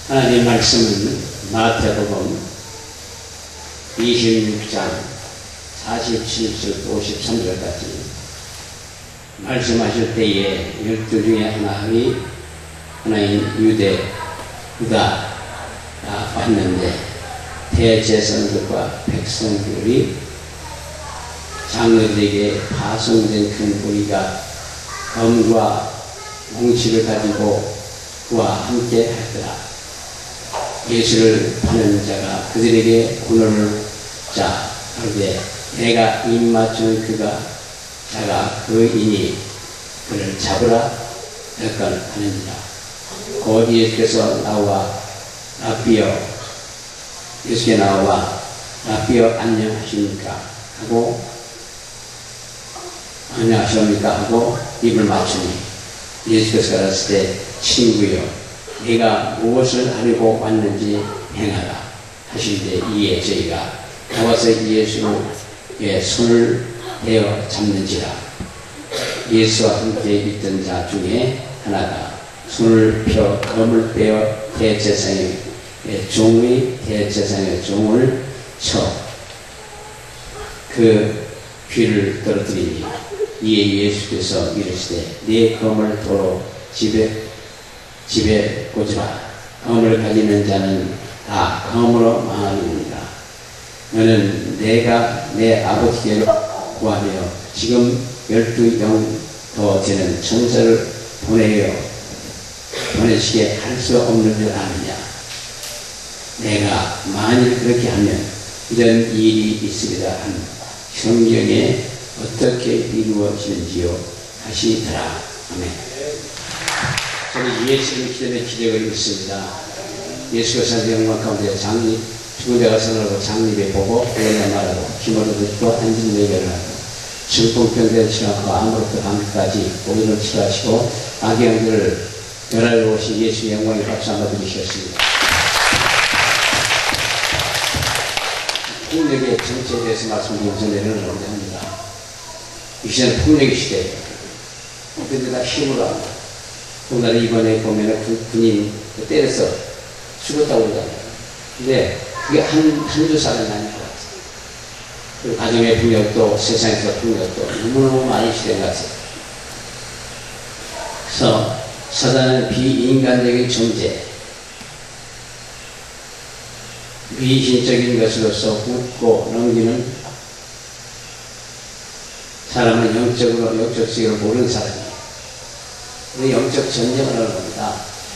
하나님 말씀은 마태복음 26장 47절부터 53절까지 말씀하실 때에 12 중에 하나인 유다가 왔는데 대제사장들과 백성들이 장로들에게 파송된 큰 무리가 검과 몽치를 가지고 그와 함께 하더라. 예수를 파는 자가 그들에게 군을 하되 내가 입맞춘 자가 그이니 그를 잡으라 하느니라. 곧 예수께서 나와 라삐여 안녕하십니까 하고 입을 맞추니 예수께서 가라사대 때 친구여 네가 무엇을 하려고 왔는지 행하라 하시는데 이에 저희가 나와서 예수의 손을 대어 잡는지라. 예수와 함께 있던 자 중에 하나가 손을 펴 검을 빼어 대제사장의 종을 쳐 그 귀를 떨어뜨리니 이에 예수께서 이르시되 네 검을 도로 집에 꽂으라. 검을 가지는 자는 다 검으로 망하느니라. 너는 내가 내 아버지께로 구하며 지금 12영 더 되는 천사를 보내시게 할 수 없는 줄 아느냐. 내가 만일 그렇게 하면 이런 일이 있으리라 한 성경에 어떻게 이루어지는지요 하시더라. 아멘. 저는 예수님 기도의 기적을 읽습니다. 예수가 사는 영광 가운데 죽은 자가 살아나고 장립에 보고 그러나 말하고 기모를 듣고 앉은 예배를 하고 질풍병대를 치료하고 아무것도 감기까지 오늘을 치료하시고 악영들을 변화를 오신 예수의 영광의 박수 한번 드리셨습니다. 폭력의 정체에 대해서 말씀드리면 내려놓으려 합니다. 이 시대는 폭력의 시대예요. 근데 다 힘으로 합니다. 우리나라 이번에 보면은 군인 때려서 죽었다고 그러잖아요. 근데 그게 한두 사람이 아닌 것 같아요. 그리고 가정의 폭력도 세상에서 폭력도 너무너무 많이 시대인 것 같아요. 그래서 사단은 비인간적인 존재, 비신적인 것으로서 웃고 넘기는 사람은 영적 세계를 모르는 사람이에요. 영적 전쟁을 하는 겁니다.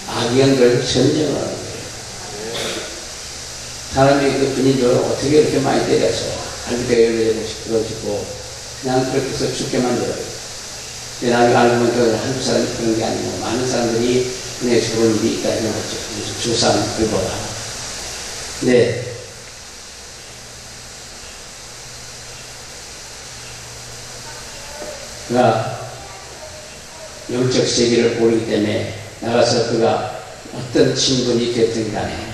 악영들 전쟁을 하는 거예요. 사람이 그 군인들 어떻게 이렇게 많이 때려서 갈비뼈 열려서 시끄러지고 그냥 그렇게 해서 죽게 만들어요. 근데 나중에 알고 보니까 한두 사람이 그런 게 아니고 많은 사람들이 그냥 죽은 일이 있다 이런 거죠. 주상 불보라. 네. 그가 영적 세계를 모르기 때문에 나가서 그가 어떤 친분이 됐든 간에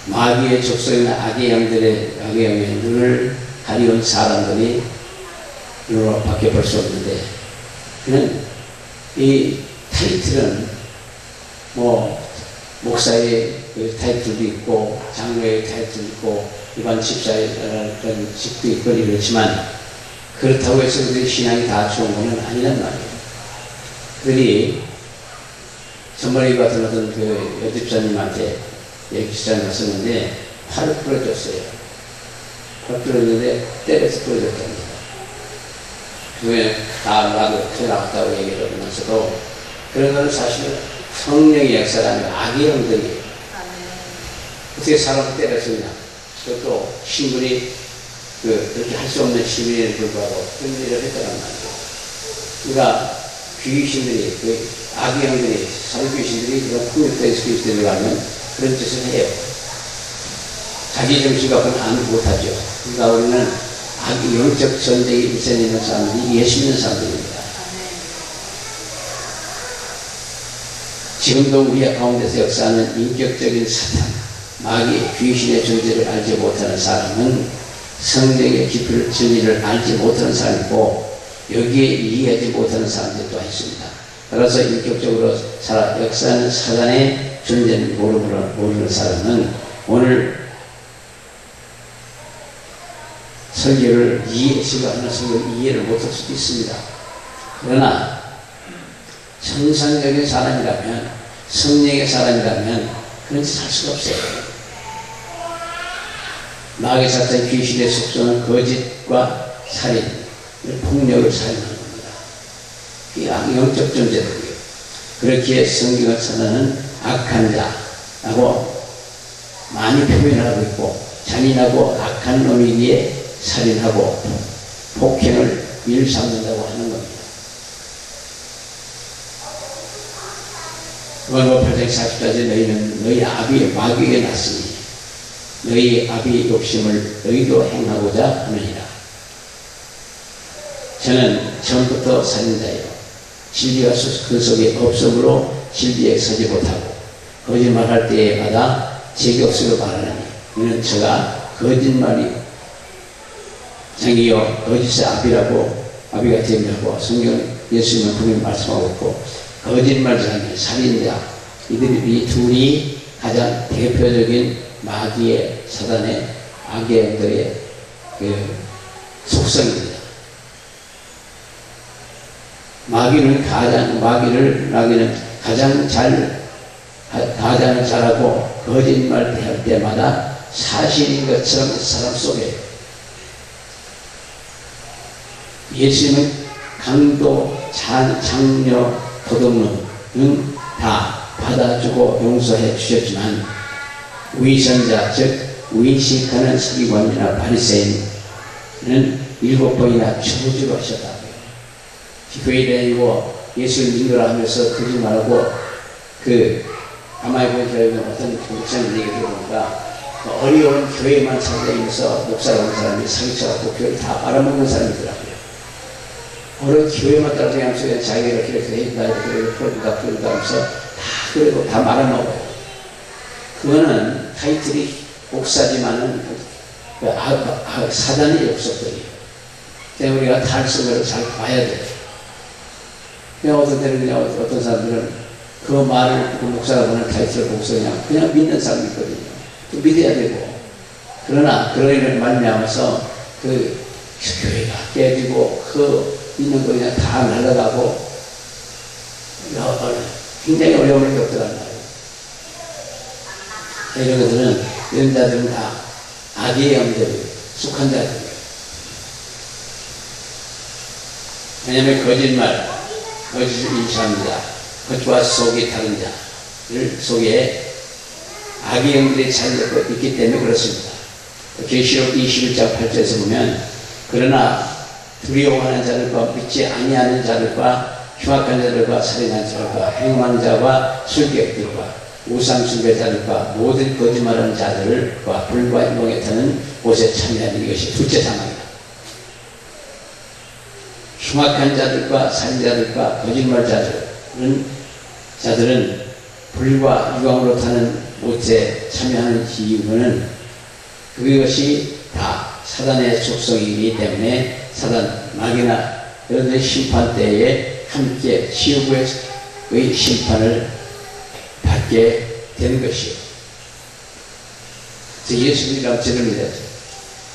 마귀의 족속이나 악의 영의 눈을 가리운 사람들이 눈으로 밖에 볼 수 없는데 그는 이 타이틀은 목사의 그 타이틀도 있고 장로의 타이틀도 있고 일반 집사의 그런 직도 있고 이렇지만 그렇다고 해서 그들의 신앙이 다 좋은 것은 아니란 말이에요. 그들이 전번에 같은 어떤 그 여집사님한테 얘기시장을 썼는데 팔을 부러졌어요. 팔을 부러졌는데 때려서 부러졌답니다. 그게 나도 큰일 났다고 얘기를 하면서도 그런 건 사실은 성령의 역사가 아니라 악의 영들이에요. 어떻게 사람을 때렸느냐. 그것도 신분이 그렇게 할 수 없는 시민에도 불구하고 그런 일을 했다는 말이에요. 그러니까 귀신들이, 악의 영들이, 사기귀신들이 이런 폭력된 귀신들을 가면 그런 짓을 해요. 자기 정신과 그건 안 못하죠. 그러니까 우리는 영적 전쟁에 일선 있는 사람들이 예수 믿는 사람들입니다. 지금도 우리 가운데서 역사하는 인격적인 사탄, 마귀, 귀신의 존재를 알지 못하는 사람은 성령의 진리를 알지 못하는 사람이고 여기에 이해하지 못하는 사람들이 또 있습니다. 따라서 인격적으로 역사는 사단의 존재를 모르는 사람은 오늘 설교를 제가 하는 설교를 이해를 못할 수도 있습니다. 그러나 정상적인 사람이라면, 성령의 사람이라면 그런 짓 할 수가 없어요. 마귀 사탄 귀신의 속성은 거짓과 살인, 폭력을 사용하는 겁니다. 이 영적 존재들이에요. 그렇기에 성경을 사단은 악한 자라고 많이 표현하고 있고, 잔인하고 악한 놈이기에 살인하고 폭행을 일삼는다고 하는 겁니다. 요한복음 8장 40절에 너희는 너희 아비의 마귀에게 났으니 너희 아비의 욕심을 너희도 행하고자 하느니라. 저는 처음부터 살인자예요. 진리가 그 속에 없으므로 진리에 서지 못하고 거짓말할 때마다 제격수로 말하느니 이는 저가 거짓말이 장이요 거짓의 아비가 되냐고 성경 예수님은 분명히 말씀하고 있고, 거짓말장이 살인자, 이 둘이 가장 대표적인 마귀의 사단의 악의 영들의 속성입니다. 마귀는 가장 잘하고 거짓말 할 때마다 사실인 것처럼 사람 속에, 예수님은 강도, 장녀, 도둑놈은 다 받아주고 용서해 주셨지만 위선자, 즉 의식하는 서기관이나 바리새인은 7번이나 저주를 하셨다고요. 교회에 다니고 예수를 믿으라 하면서 거짓말하고, 가만히 보니까 어떤 목사님 얘기 들어보니까 어려운 교회만 찾아다니면서 목사라고 하는 사람이 사기쳐갖고 교회를 다 빨아먹는 사람이더라고요. 어려운 교회만 따라다니면서 자기가 이렇게 했다, 이렇게 풀어준다 하면서 그리고 다 말아먹어요. 그거는 타이틀이 목사지만은 사단의 역속들이에요. 때문에 우리가 탈성을 잘 봐야 돼요. 그냥 어떤 때는 그냥 어떤 사람들은 그 말을 그 목사라고 하는 타이틀을 보고서 그냥 믿는 사람이 있거든요. 또 믿어야 되고. 그러나 그런 일을 말미암아서 그 교회가 깨지고 있는 거 그냥 다 날아가고 굉장히 어려움을 겪더란 말이에요. 이런 자들은 다 악의 영들이 속한 자들이에요. 왜냐하면 거짓을 인수합니다. 겉과 속이 다른 자를 속에 악의 영들이 살고 있기 때문에 그렇습니다. 계시록 21장 8절에서 보면, 그러나 두려워하는 자들과 믿지 아니하는 자들과 흉악한 자들과 살인한 자들과 행음하는 자와 술객들과 우상숭배자들과 모든 거짓말하는 자들과 불과 인공에 타는 곳에 참여하는 것이 둘째 사망이다. 흉악한 자들과 살인자들과 거짓말자들은 불과 유황으로 타는 곳에 참여하는 이유는 그것이 다 사단의 속성이기 때문에 사단, 마귀나 여러분의 심판 때에 함께 지옥의 심판을 받게 되는 것이요. 그래서 예수님이라고 저를 믿었죠.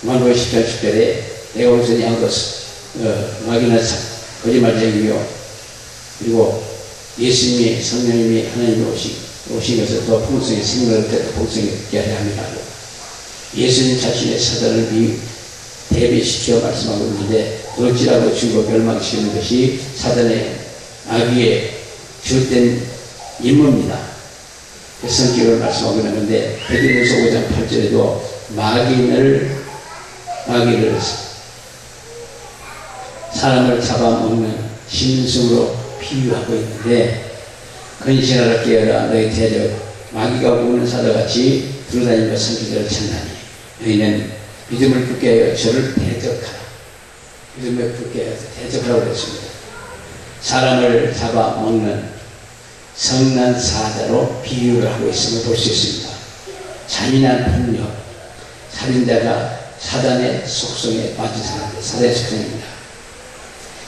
요한복음 10장 10절에 내가 오늘 양도 마귀나 거짓말쟁이요, 그리고 예수님이 성령님이 하나님이 오신 것을 더 풍성히 생명을 더 풍성히 있게 하려 함이라고 예수님 자신의 사단을 대비시켜 말씀하고 있는데, 돌지라고 죽고 멸망시키는 것이 사단의 마귀의 주된 임무입니다. 그 성격을 말씀하고 있는데, 베드로전서 5장 8절에도 마귀를 사람을 잡아먹는 심승으로 비유하고 있는데, 근신하라 깨어라 너희 대적 마귀가 우는 사자같이 두루다니며 선지자를 찾나니 너희는 믿음을 굳게 하여 저를 대적하라. 믿음을 굳게 하여 대적하라고 그랬습니다. 사람을 잡아먹는 성난 사자로 비유를 하고 있음을 볼 수 있습니다. 잔인한 폭력, 살인자가 사단의 속성에 빠진 사람들, 사단의 속성입니다.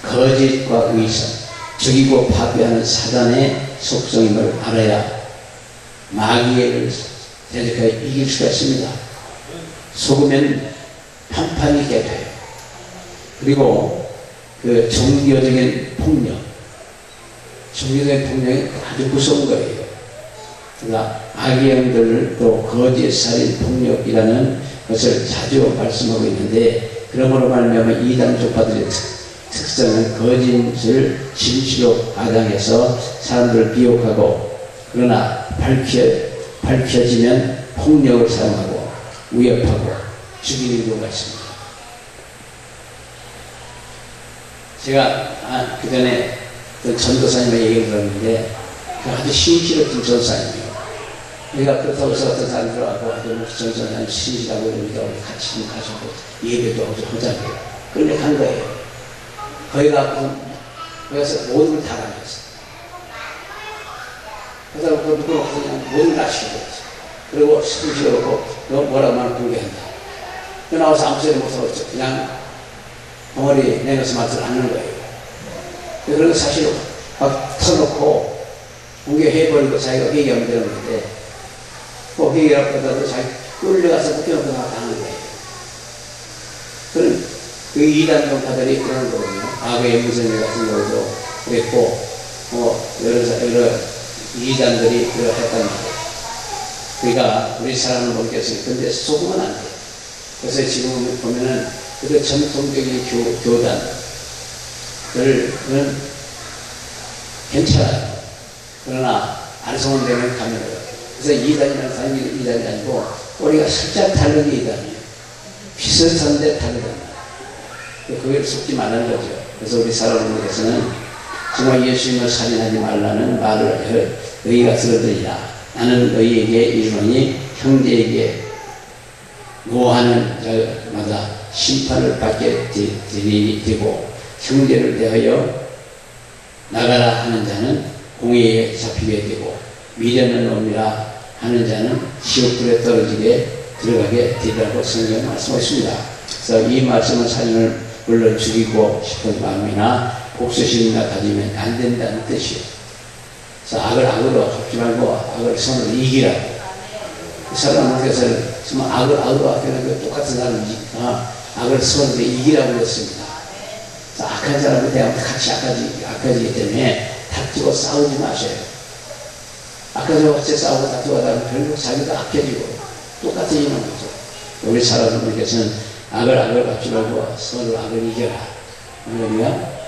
거짓과 의선, 죽이고 파괴하는 사단의 속성임을 알아야 마귀를 대적하여 이길 수가 있습니다. 속으면 판판이 있게 돼요. 그리고 그 종교적인 폭력, 종교적인 폭력이 아주 무서운 거예요. 그러니까 악의 영들을 또 거짓 살인 폭력이라는 것을 자주 말씀하고 있는데, 그러므로 말미암아 이단 족파들의 특성은 거짓을 진실로 과장해서 사람들을 비욕하고, 그러나 밝혀지면 폭력을 사용하고 위협하고 죽이는 경우가 있습니다. 제가 그 전에 전도사님의 얘기를 들었는데, 그 아주 신실했던 전도사님이에요. 우리가 그렇다고 해서 어떤 사람이 들어가고 아주 전도사님 신실하고 이러니까 우리 같이 좀 가셔도 예배도 하고 하자고요. 그런데 간 거예요. 거기 가서 모든 걸 다 가졌어요. 그러다 보니까 그냥 모든 걸 다 시켜버렸어요. 그리고 스피치 그렇고 너 뭐라고 말을 공개한다. 그 나와서 아무 소리 못하고 그냥 덩어리 내면서 맡을 않는 거예요. 그런 거 사실 막 터놓고 공개해버리고 자기가 회개하면 되는 건데, 꼭 회개하고 하다도 자기 끌려가서 묶여놓고 나가는 거예요. 그런 그 이단 종파들이 그런 거거든요. 악의 무선회 같은 경우도 그랬고, 여러 이단들이 그랬단 말이에요. 그러니까 우리 사람을 먹겠으니, 근데 속으면 안 돼요. 그래서 지금 보면은 그 전통적인 교단들은 괜찮아요. 그러나 안성은 되면 가면 돼요. 그래서 이단이라는 사람이 이단이 아니고 우리가 살짝 다른 게 이단이에요. 비슷한데 다르단 말이에요. 그걸 속지 말라는 거죠. 그래서 우리 사람들께서는 정말 예수님을 살인하지 말라는 말을 너희가 들어들이라. 나는 너희에게 이르노니 형제에게 노하는 자마다 심판을 받게 되고, 형제를 대하여 나가라 하는 자는 공의에 잡히게 되고, 미련한 놈이라 하는 자는 지옥불에 떨어지게 들어가게 되리라고 성경에 말씀하십니다. 그래서 이 말씀은 살인을 물론 죽이고 싶은 마음이나 복수심이나 가지면 안 된다는 뜻이에요. 그래서 악을 악으로 갚지 말고 악을 선으로 이기라고. 그 사람들께서 정말 악을 악으로 아끼는 똑같은 사람이니까 악을 선으로 이기라고 그랬습니다. 악한 사람에 대하면 같이 악해지기 때문에 다투고 싸우지 마셔요. 악한 사람과 같이 싸우고 다투고 하다가 결국 자기도 악해지고 똑같아지는 거죠. 우리 사람들께서는 악을 갚지 말고 서로 악을 이겨라. 그러면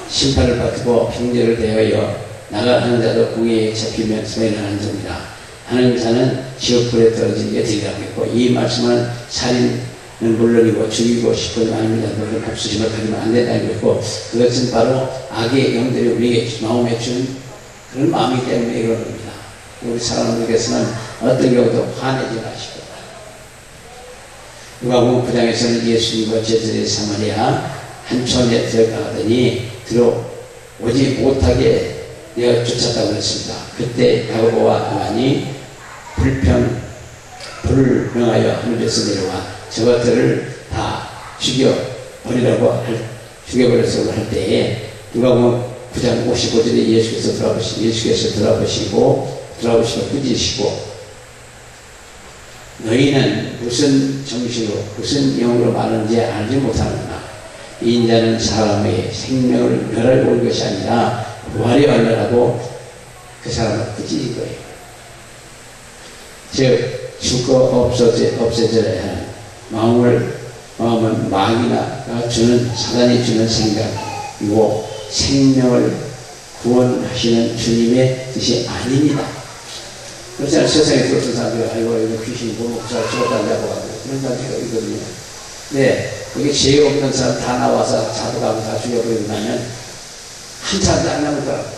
심판을 받고 형제를 대하여 나가는 자도 공의에 잡히면 소행하는 자입니다. 하는 자는 지옥불에 떨어지게 되리라고 했고, 이 말씀은 살인은 물론이고 죽이고 싶은 마음이다. 너는 복수심을 가지면 안 된다고 했고, 그것은 바로 악의 영들이 우리에게 마음에 준 그런 마음이기 때문에 이런 겁니다. 우리 사람들께서는 어떤 경우도 화내지 마시고, 누가복음 9장에서는 예수님과 제자들이 사마리아 한 촌에 들어가더니 들어오지 못하게 내가 쫓았다고 했습니다. 그때 야고보와 요한이 불을 명하여 하늘에서 내려와 저것들을 다 죽여버리라고 할 때에, 누가복음 9장 55절에 예수께서 돌아보시고 꾸짖으시고, 너희는 무슨 정신으로 무슨 영으로 말하는지 알지 못하는구나. 이 인자는 사람의 생명을 멸하려 온 것이 아니라 부활이 하려고 그 사람을 꾸짖은 거예요. 즉 죽고 없어져야 하는 마음은 마귀가 주는, 사단이 주는 생각이고 생명을 구원하시는 주님의 뜻이 아닙니다. 그렇잖아요. 세상에 어떤 사람들이 아이고 이거 귀신이 못 먹고 잘 죽었다고 하고 그런 사람들이 있거든요. 네, 여기 죄 없는 사람 다 나와서 자도가고 다 죽여버리고 나면 한 사람도 안 남을거라고.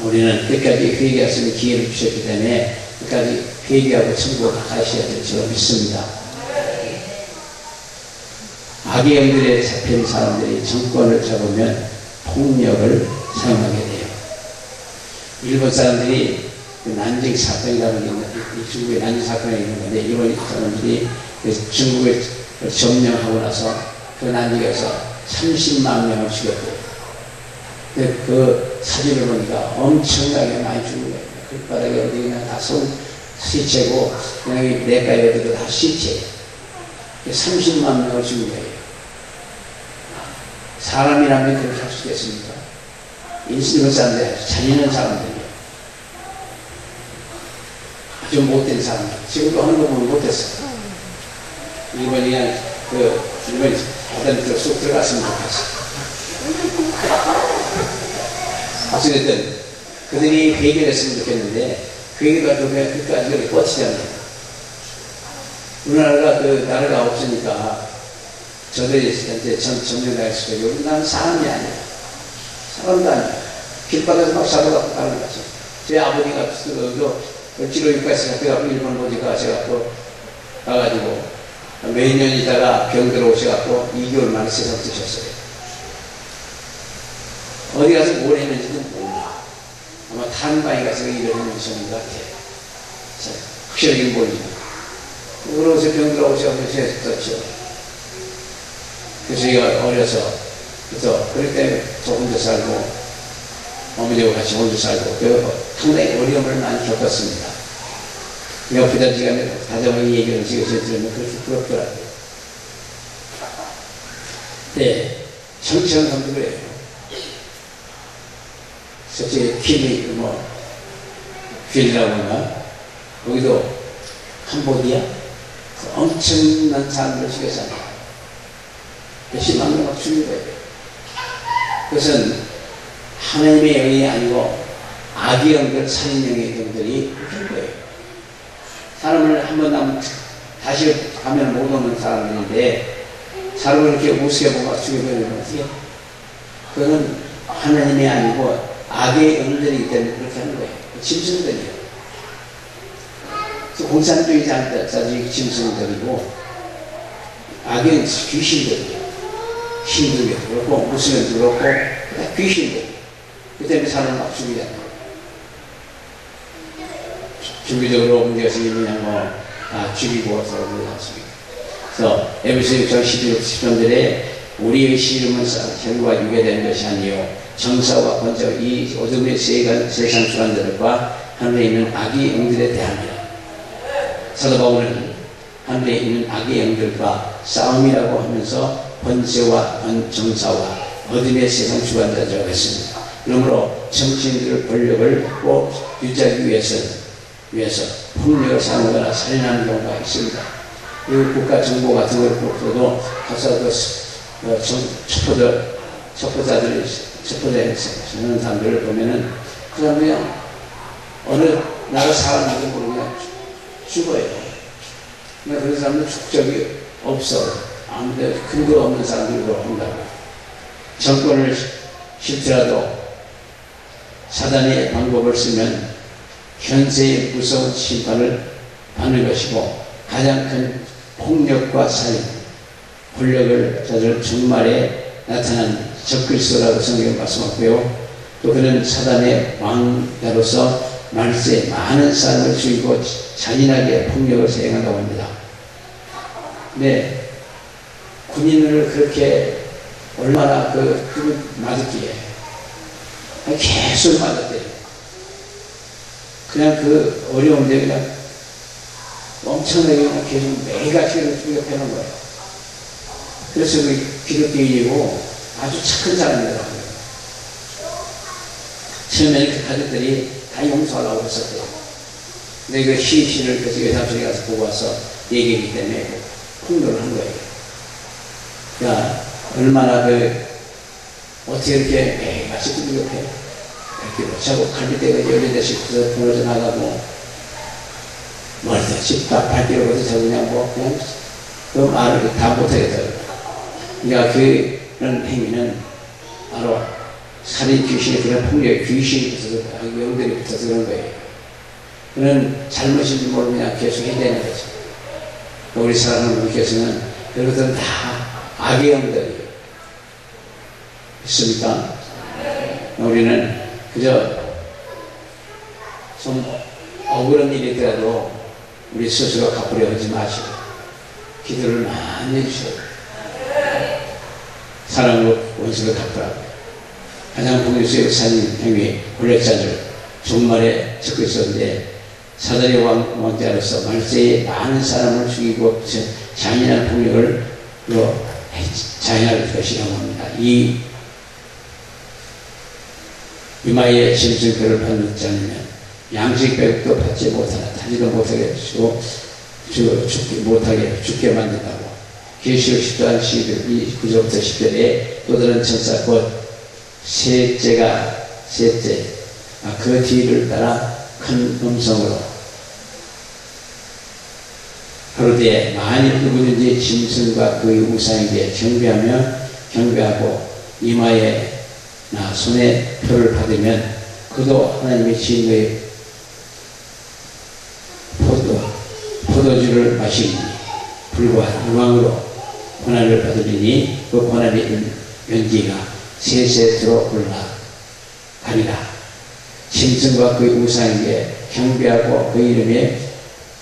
우리는 끝까지 회개할 수 있는 기회를 주셨기 때문에 끝까지 회개하고 천국을 가셔야 될 줄 믿습니다. 악의 영들에 잡힌 사람들이 정권을 잡으면 폭력을 사용하게 돼요. 일본 사람들이 난징 사건이라는 게 있는데, 중국의 난징 사건이 있는 건데, 일본 사람들이 중국을 점령하고 나서 그 난리가서 30만 명을 죽였대요. 그 사진을 보니까 엄청나게 많이 죽은 거예요. 길바닥에 어디 그냥 다 시체고, 그냥 내과에 어디도 다 시체예요. 30만 명을 죽은 거예요. 사람이라면 그렇게 할 수 있겠습니까? 인생을 사는데 잔인한 사람들이에요. 아주 못된 사람들. 지금도 하는 거 보면 못했어. 이번에 그냥 이번에 바다밑으로 쑥 들어갔으면 좋겠어. 어쨌든 그들이 회개했으면 좋겠는데 그 회개가 끝까지 그렇게 버티잖아요. 우리나라가 나라가 없으니까 저들한테 점령당했을 때 여기 나는 사람이 아니야. 사람도 아니야. 길바닥에서 막 사고갖고 가는 거지. 제 아버지가 을지로 육가에서 잡혀갖고 일본 어디 가셔갖고 가가지고 몇 년 있다가 병 들어오셔갖고 2개월 만에 세상 뜨셨어요. 어디 가서 뭘 했는지도 몰라. 아마 탄방에 가서 일을 했는지 것 같아요. 확실하게 모르죠. 그러고서 병 들어오셔갖고 세상 떴죠. 그래서 제가 어려서 그럴 때 저 혼자 살고 어머니하고 같이 혼자 살고 상당히 어려움을 많이 겪었습니다. 옆에다 지가 다정하게 얘기를 지금 들으면 그렇게 부럽더라고요. 네, 정치하는 사람도 그래요. 저쪽에 필이라고 하나 거기도 캄보디아 엄청난 사람들을 죽였잖아요. 몇십만 명 막 죽인 거예요. 그것은 하나님의 영이 아니고 악의 영들, 살인령의 영들이 한 거예요. 사람을 한번 다시 가면 못 오는 사람들인데 사람을 이렇게 우습게 보고 죽여버리면 어떻게? 그거는 하나님이 아니고 악의 영들이기 때문에 그렇게 하는 거예요. 짐승들이에요. 공산주의자들이 짐승들이고 악의 귀신들이에요. 힌두교도 그렇고 무슬림도 그렇고 다 귀신들. 그 때문에 사람을 막 죽이잖아요. 주기적으로 문제에서 그냥 죽이고 사람을 낳습니다. 그래서 에베소 6장 11절에 우리의 씨름은 혈과 육에 된 것이 아니요 정사와 번쩍 이 어둠의 세상 주관들과 하늘에 있는 악의 영들에 대함이라. 사도 바울은 하늘에 있는 악의 영들과 싸움이라고 하면서 번제와 정사와 어둠의 세상 주관자라고 했습니다. 그러므로 정치인들의 권력을 꼭 유지하기 위해서 폭력을 사용하거나 살인하는 경우가 있습니다. 미국 국가 정보 같은 걸 보고도 가서 첩보자는 사람들을 보면은 그 사람이 어느 나라 사람인지 모르고 그냥 죽어요. 그러니까 그런 사람은 축적이 없어. 아무데도 근거 없는 사람들로 한다고. 정권을 싫더라도 사단의 방법을 쓰면 현세의 무서운 심판을 받는 것이고 가장 큰 폭력과 살인, 권력을 저들 종말에 나타난 적그리스도라고 성경에 말씀하고요. 또 그는 사단의 왕자로서 말세 많은 사람을 죽이고 잔인하게 폭력을 수행한다고 합니다. 네, 군인을 그렇게 얼마나 맞았기에 계속 맞았대요. 그냥 어려운데 그냥 엄청나게 그냥 계속 매일같이 죽여패는 거예요. 그래서 기독교인이고 아주 착한 사람이더라고요. 처음에는 그 가족들이 다 용서하려고 했었대요. 근데 그 시신을 그래서 외삼촌이 가서 보고 와서 얘기했기 때문에 폭로를 한 거예요. 야, 얼마나 어떻게 이렇게 매일같이 죽여패? 이렇게 못차고 갈비대가 18대씩 부러져 나가고 멀리서 발길을 어디서 그냥 그 말을 다 못하겠더라고요. 그러니까 그런 행위는 바로 살인 귀신이 그런 폭력의 귀신이 붙어서 영들이 붙어서 그런 거예요. 그는 잘못인지 모르고 그냥 계속 해대는 거죠. 우리 사랑하는 분께서는 그것들은 다 악의 영들이에요. 있습니까? 우리는 그저 좀 억울한 일이 있더라도 우리 스스로 갚으려 하지 마시고 기도를 많이 해주셔야 돼요. 사랑으로 원수를 갚으라고요. 가장 복리수의 역사님 형이 골렉산을 종말에 적고 있었는데 사단의 왕자로서 말세에 많은 사람을 죽이고 잔인한 폭력을 자행할 것이라고 합니다. 이 이마에 짐승표를 받지 않으면 양식 배급도 받지 못하나 타지도 못하게 해주고 죽게 만든다고. 계시록 10장 12절 9절부터 10절에 또 다른 천사 곧 셋째 그 뒤를 따라 큰 음성으로 가로되 만일 누구든지 짐승과 그의 우상에게 경배하고 이마에 나 손에 표를 받으면 그도 하나님의 진노의 포도주를 마시니 불과 유황으로 고난을 받으리니 그 고난의 연기가 세세토록 올라가리라. 짐승과 그의 우상에게 경배하고 그 이름에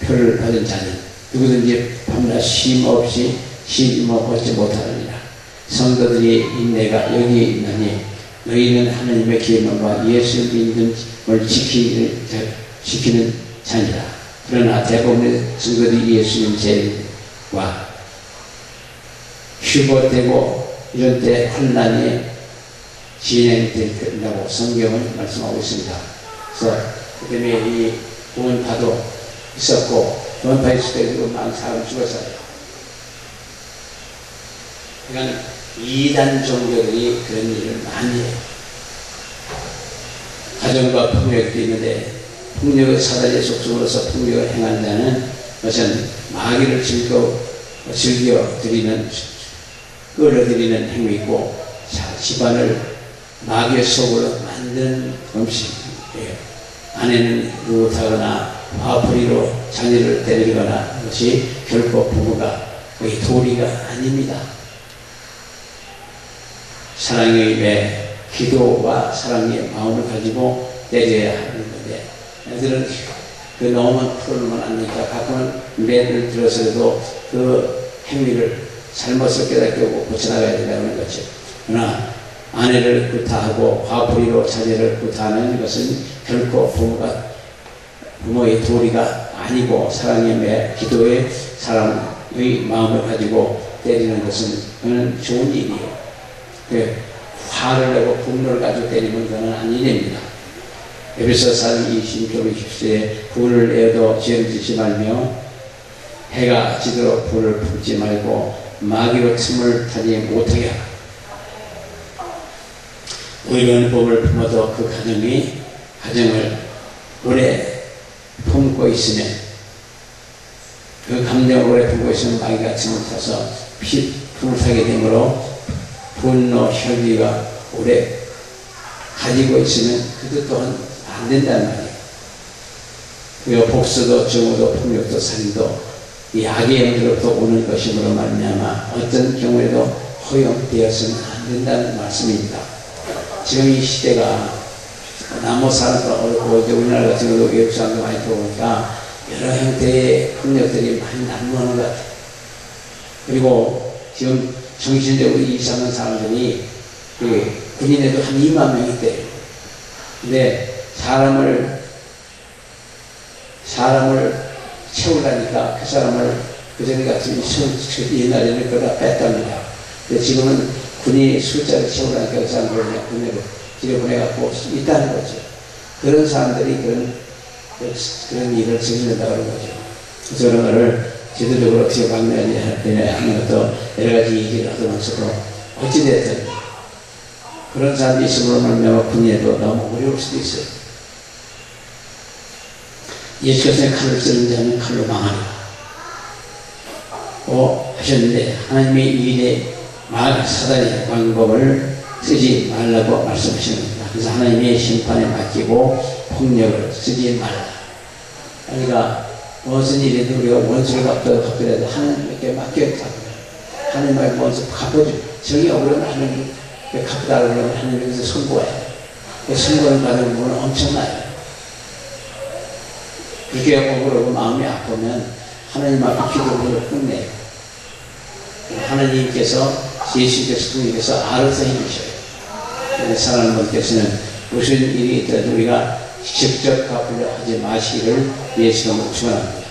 표를 받은 자는 누구든지 밤낮 쉼 없이 얻지 못하느니라. 성도들이 인내가 여기 있나니 너희는 하나님의 계명과 예수 믿음을 지키는 자니라. 그러나 대부분의 성도들이 예수님 죄와 휴거되고 이런 때 환난이 진행된다고 성경은 말씀하고 있습니다. 그래서 그 때문에 이 구원파도 있었고 구원파 있을 때도 많은 사람이 죽었어요. 그러니까 이단 종교들이 그런 일을 많이 해요. 가정과 폭력도 있는데 폭력의 사단의 속성으로서 폭력을 행한 자는 것은 마귀를 끌어들이는 행위이고 집안을 마귀의 속으로 만드는 음식이에요. 아내는 못하거나 화풀이로 자녀를 때리거나 그것이 결코 부부가 거의 도리가 아닙니다. 사랑의 매 기도와 사랑의 마음을 가지고 때려야 하는 건데 애들은 그 너무 풀어놓으면 안 되니까 가끔은 매를 들어서도 그 행위를 잘못을 깨닫고 고쳐나가야 된다는 거죠. 그러나 아내를 구타하고 화풀이로 자녀를 구타하는 것은 결코 부모의 도리가 아니고 사랑의 매 기도의 사랑의 마음을 가지고 때리는 것은 그건 좋은 일이에요. 화를 내고 분노를 가지고 때리면 그건 아닌 일입니다. 에베소서 26장 20절에 불을 내어도 죄를 짓지 말며 해가 지도록 불을 품지 말고 마귀로 틈을 타지 못하게 하라. 의로운 법을 품어도 그 가정을 오래 품고 있으면 그 감정을 오래 품고 있으면 마귀가 틈을 타서 품을 타게 되므로 분노, 혈기가 오래 가지고 있으면 그것 또한 안 된다는 말이에요. 그리고 복수도 정오도 폭력도 살인도 이 악의 영으로부터 오는 것이므로 말미암아 어떤 경우에도 허용되어서는 안 된다는 말씀입니다. 지금 이 시대가 남모 사람도 어렵고 우리나라 같은 경우도 외국 사람도 많이 들어오니까 여러 형태의 폭력들이 많이 난무하는 것 같아요. 그리고 지금 정신적으로 이상한 사람들이 군인에도 한 2만 명이 있대요. 근데 사람을 채우려니까 그 사람을 그전에 같은 옛날에는 그러다 뺐답니다. 근데 지금은 군이 숫자를 채우려니까 그 사람을 군대로 들여보내갖고 있다는 거죠. 그런 사람들이 그런 일을 저지른다고 하는 거죠. 그래서 그런 거를 제도적으로 어떻게 막내야 되냐 하는 것도 여러 가지 얘기를 하면서도 어찌됐든 그런 사람이 있으므로 말미암아 군인에도 너무 어려울 수도 있어요. 예수께서 칼을 쓰는 자는 칼로 망하리라 하셨는데 하나님의 일에 사단의 방법을 쓰지 말라고 말씀하시는 겁니다. 그래서 하나님의 심판에 맡기고 폭력을 쓰지 말라. 그러니까 무슨 일이든 우리가 원수를 갚더라도 하나님께 맡겼다고요. 하나님의 원수 갚아줘. 정이 억울하면 하나님 갚으라고 그러면 하나님께서 선고해요. 선고를 받은 부분은 엄청나요. 그렇게 억울하고 마음이 아프면 하나님 앞에 기도를 끝내요. 하나님께서 예수께서 그분께서 알아서 해주셔요. 사랑하는 분께서는 무슨 일이 있더라도 우리가 직접 갚으려 하지 마시기를 예수가 축원합니다.